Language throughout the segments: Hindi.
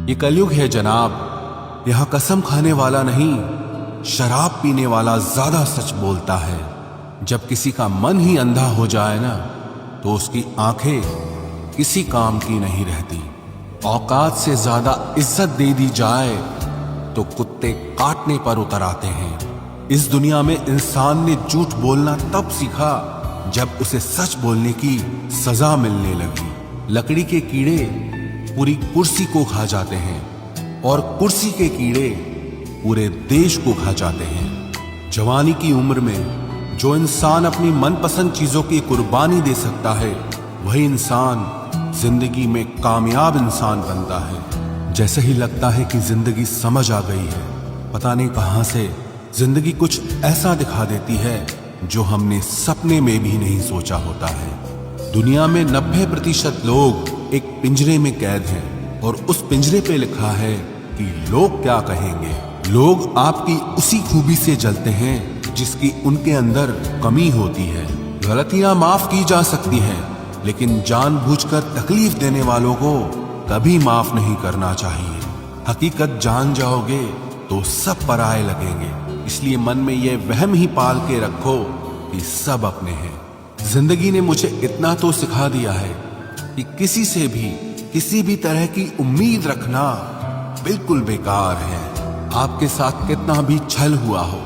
ये कलयुग है जनाब, यहां कसम खाने वाला नहीं, शराब पीने वाला ज्यादा सच बोलता है। जब किसी का मन ही अंधा हो जाए ना, तो उसकी आंखें किसी काम की नहीं रहती। औकात से ज्यादा इज्जत दे दी जाए तो कुत्ते काटने पर उतर आते हैं। इस दुनिया में इंसान ने झूठ बोलना तब सीखा जब उसे सच बोलने की सजा मिलने लगी। लकड़ी के कीड़े पूरी कुर्सी को खा जाते हैं और कुर्सी के कीड़े पूरे देश को खा जाते हैं। जवानी की उम्र में जो इंसान अपनी मनपसंद चीजों की कुर्बानी दे सकता है, वही इंसान जिंदगी में कामयाब इंसान बनता है। जैसे ही लगता है कि जिंदगी समझ आ गई है, पता नहीं कहां से जिंदगी कुछ ऐसा दिखा देती है जो हमने सपने में भी नहीं सोचा होता है। दुनिया में 90% लोग एक पिंजरे में कैद हैं और उस पिंजरे पे लिखा है कि लोग क्या कहेंगे। लोग आपकी उसी खूबी से जलते हैं जिसकी उनके अंदर कमी होती है। गलतियां माफ की जा सकती हैं, लेकिन जानबूझकर तकलीफ देने वालों को कभी माफ नहीं करना चाहिए। हकीकत जान जाओगे तो सब पराये लगेंगे, इसलिए मन में यह वहम ही पाल के रखो कि सब अपने हैं। जिंदगी ने मुझे इतना तो सिखा दिया है कि किसी से भी किसी भी तरह की उम्मीद रखना बिल्कुल बेकार है। आपके साथ कितना भी छल हुआ हो,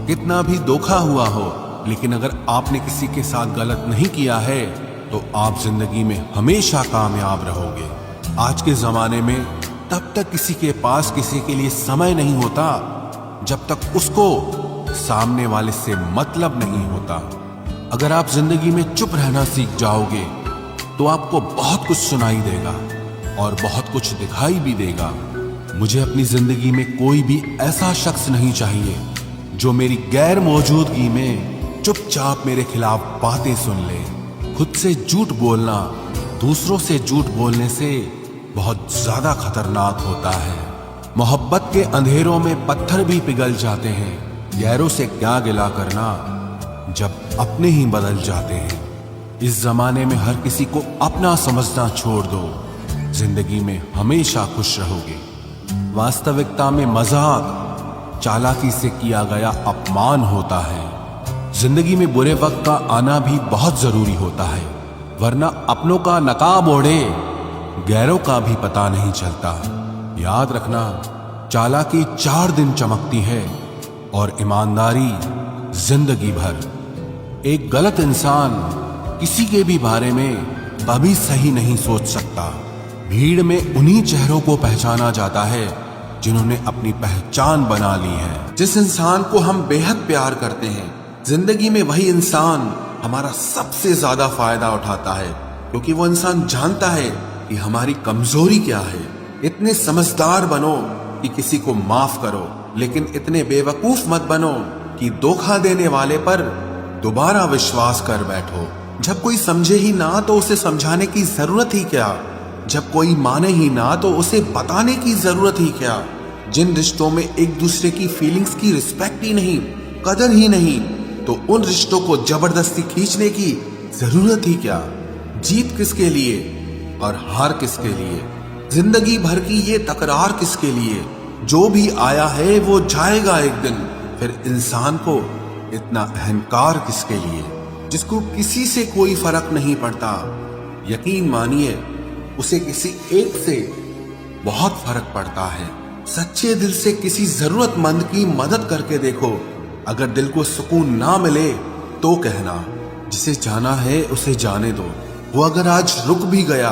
कितना भी धोखा हुआ हो, लेकिन अगर आपने किसी के साथ गलत नहीं किया है तो आप जिंदगी में हमेशा कामयाब रहोगे। आज के जमाने में तब तक किसी के पास किसी के लिए समय नहीं होता जब तक उसको सामने वाले से मतलब नहीं होता। अगर आप जिंदगी में चुप रहना सीख जाओगे तो आपको बहुत कुछ सुनाई देगा और बहुत कुछ दिखाई भी देगा। मुझे अपनी जिंदगी में कोई भी ऐसा शख्स नहीं चाहिए जो मेरी गैर मौजूदगी में चुपचाप मेरे खिलाफ बातें सुन ले। खुद से झूठ बोलना दूसरों से झूठ बोलने से बहुत ज्यादा खतरनाक होता है। मोहब्बत के अंधेरों में पत्थर भी पिघल जाते हैं, गैरों से क्या गिला करना जब अपने ही बदल जाते हैं। इस जमाने में हर किसी को अपना समझना छोड़ दो, जिंदगी में हमेशा खुश रहोगे। वास्तविकता में मजाक चालाकी से किया गया अपमान होता है। जिंदगी में बुरे वक्त का आना भी बहुत जरूरी होता है, वरना अपनों का नकाब ओढ़े गैरों का भी पता नहीं चलता। याद रखना, चालाकी 4 दिन चमकती है और ईमानदारी जिंदगी भर। एक गलत इंसान किसी के भी बारे में कभी सही नहीं सोच सकता। भीड़ में उन्हीं चेहरों को पहचाना जाता है जिन्होंने अपनी पहचान बना ली है। जिस इंसान को हम बेहद प्यार करते हैं, जिंदगी में वही इंसान हमारा सबसे ज्यादा फायदा उठाता है, क्योंकि वो इंसान जानता है कि हमारी कमजोरी क्या है। इतने समझदार बनो कि किसी को माफ करो, लेकिन इतने बेवकूफ मत बनो कि धोखा देने वाले पर दोबारा विश्वास कर बैठो। जब कोई समझे ही ना तो उसे समझाने की जरूरत ही क्या। जब कोई माने ही ना तो उसे बताने की जरूरत ही क्या। जिन रिश्तों में एक दूसरे की फीलिंग्स की रिस्पेक्ट ही नहीं, कदर ही नहीं, तो उन रिश्तों को जबरदस्ती खींचने की जरूरत ही क्या। जीत किसके लिए और हार किसके लिए, जिंदगी भर की ये तकरार किसके लिए। जो भी आया है वो जाएगा एक दिन, फिर इंसान को इतना अहंकार किसके लिए, जिसको किसी से कोई फर्क नहीं पड़ता। यकीन मानिए, उसे किसी एक से बहुत फर्क पड़ता है। सच्चे दिल से किसी जरूरतमंद की मदद करके देखो। अगर दिल को सुकून ना मिले तो कहना, जिसे जाना है उसे जाने दो। वो अगर आज रुक भी गया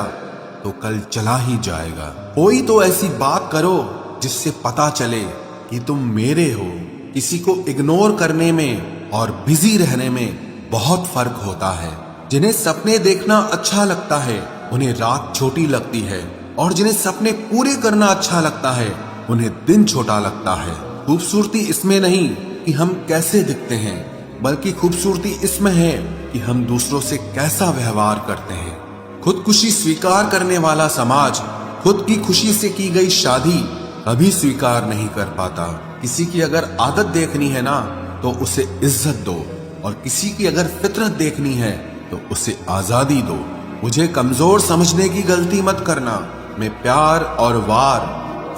तो कल चला ही जाएगा। कोई तो ऐसी बात करो जिससे पता चले कि तुम मेरे हो। किसी को इग्नोर करने में और बिजी रहने में बहुत फर्क होता है। जिन्हें सपने देखना अच्छा लगता है उन्हें रात छोटी लगती है, और जिन्हें सपने पूरे करना अच्छा लगता है उन्हें दिन छोटा लगता है। खूबसूरती इसमें नहीं कि हम कैसे दिखते हैं, बल्कि खूबसूरती इसमें है कि हम दूसरों से कैसा व्यवहार करते हैं। खुदकुशी स्वीकार करने वाला समाज खुद की खुशी से की गई शादी कभी स्वीकार नहीं कर पाता। किसी की अगर आदत देखनी है ना तो उसे इज्जत दो, और किसी की अगर फितरत देखनी है तो उसे आजादी दो। मुझे कमजोर समझने की गलती मत करना। मैं प्यार और वार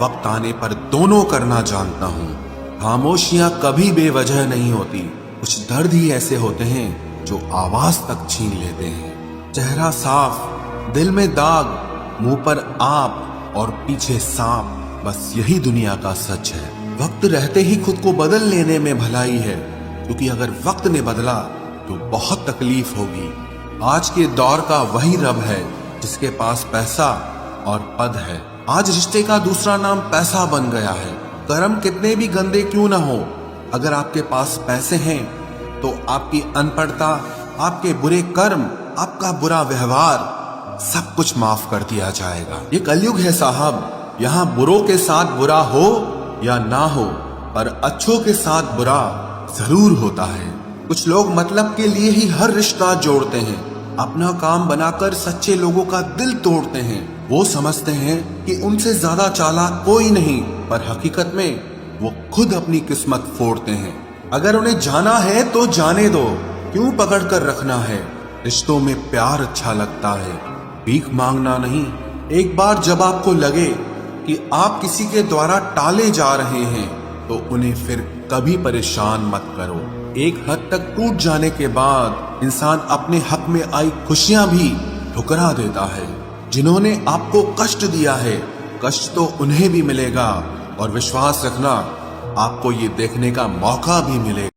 वक्त आने पर दोनों करना जानता हूँ। खामोशियां कभी बेवजह नहीं होती, कुछ दर्द ही ऐसे होते हैं जो आवाज तक छीन लेते हैं। चेहरा साफ, दिल में दाग, मुंह पर आप और पीछे सांप, बस यही दुनिया का सच है। वक्त रहते ही खुद को बदल लेने में भलाई है, क्योंकि अगर वक्त ने बदला तो बहुत तकलीफ होगी। आज के दौर का वही रब है जिसके पास पैसा और पद है। आज रिश्ते का दूसरा नाम पैसा बन गया है। कर्म कितने भी गंदे क्यों ना हो, अगर आपके पास पैसे हैं तो आपकी अनपढ़ता, आपके बुरे कर्म, आपका बुरा व्यवहार सब कुछ माफ कर दिया जाएगा। ये कलयुग है साहब, यहाँ बुरों के साथ बुरा हो या ना हो, पर अच्छों के साथ बुरा जरूर होता है। कुछ लोग मतलब के लिए ही हर रिश्ता जोड़ते हैं, अपना काम बनाकर सच्चे लोगों का दिल तोड़ते हैं। वो समझते हैं कि उनसे ज्यादा चालाक कोई नहीं, पर हकीकत में वो खुद अपनी किस्मत फोड़ते हैं। अगर उन्हें जाना है तो जाने दो, क्यों पकड़ कर रखना है। रिश्तों में प्यार अच्छा लगता है, भीख मांगना नहीं। एक बार जब आपको लगे कि आप किसी के द्वारा टाले जा रहे हैं तो उन्हें फिर कभी परेशान मत करो। एक हद तक टूट जाने के बाद इंसान अपने हक में आई खुशियां भी ठुकरा देता है। जिन्होंने आपको कष्ट दिया है, कष्ट तो उन्हें भी मिलेगा, और विश्वास रखना आपको ये देखने का मौका भी मिलेगा।